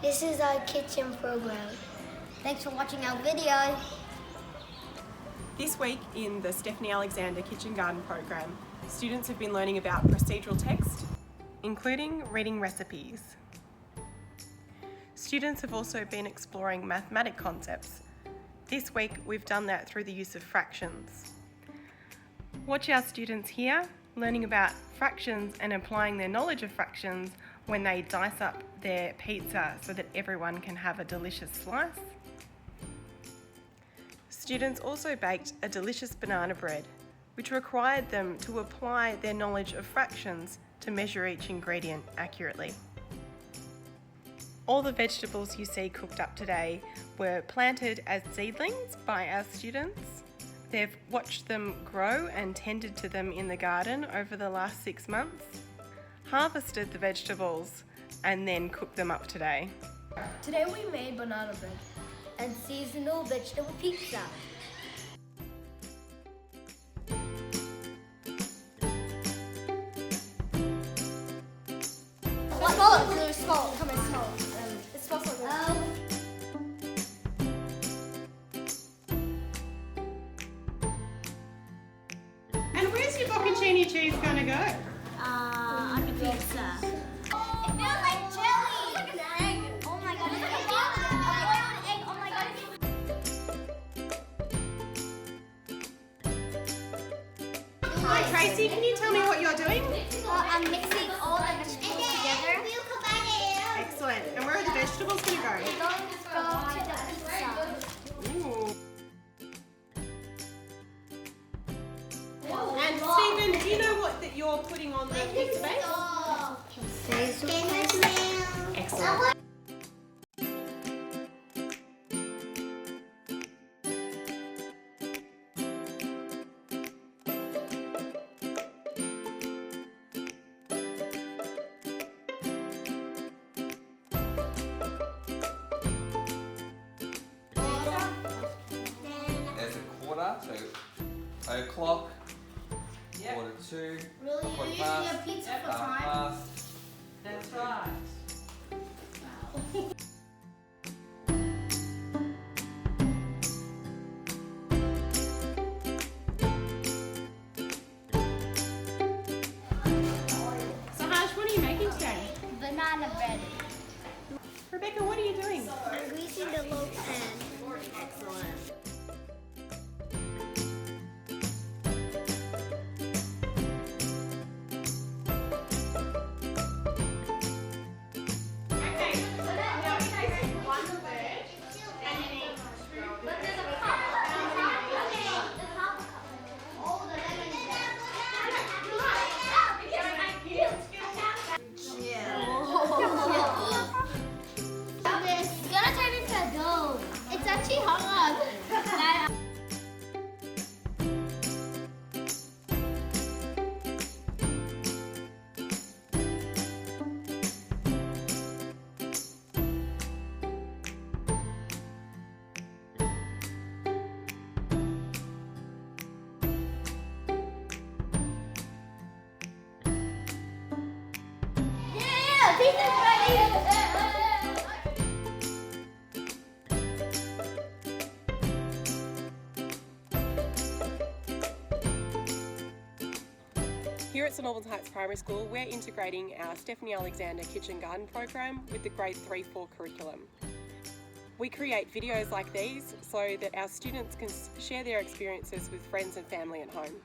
This is our kitchen program. Thanks for watching our video. This week in the Stephanie Alexander Kitchen Garden program, students have been learning about procedural text, including reading recipes. Students have also been exploring mathematic concepts. This week we've done that through the use of fractions. Watch our students here learning about fractions and applying their knowledge of fractions when they dice up their pizza so that everyone can have a delicious slice. Students also baked a delicious banana bread, which required them to apply their knowledge of fractions to measure each ingredient accurately. All the vegetables you see cooked up today were planted as seedlings by our students. They've watched them grow and tended to them in the garden over the last 6 months, harvested the vegetables, and then cooked them up today. Today we made banana bread And seasonal vegetable pizza. Smell it, really smell it. Come and smell it. It smells so good. And where's your bocconcini cheese going to go? On the pizza. It feels like jelly. It's like an egg. Oh my god. It's like a boiled egg. Oh my god. Hi Tracy, can you tell me what you're doing? I'm mixing all the vegetables together. Excellent. And where are the vegetables going to go? They're going to go to the pizza. Ooh. And Stephen, do you know what that you're putting on the pizza base? Excellent. There's a quarter, so o'clock, Yep. quarter to, Really? quarter You're using past, your pizza for half time? past. That's right. Sahaj, what are you making today? Banana bread. Rebecca, what are you doing? I'm greasing the low pan. Excellent. Okay, now this is 1/3 and you need It's gonna turn into a dough. It's actually hard. Yeah, pizza's ready. Here at St Albans Heights Primary School, we're integrating our Stephanie Alexander Kitchen Garden program with the Grade 3-4 curriculum. We create videos like these so that our students can share their experiences with friends and family at home.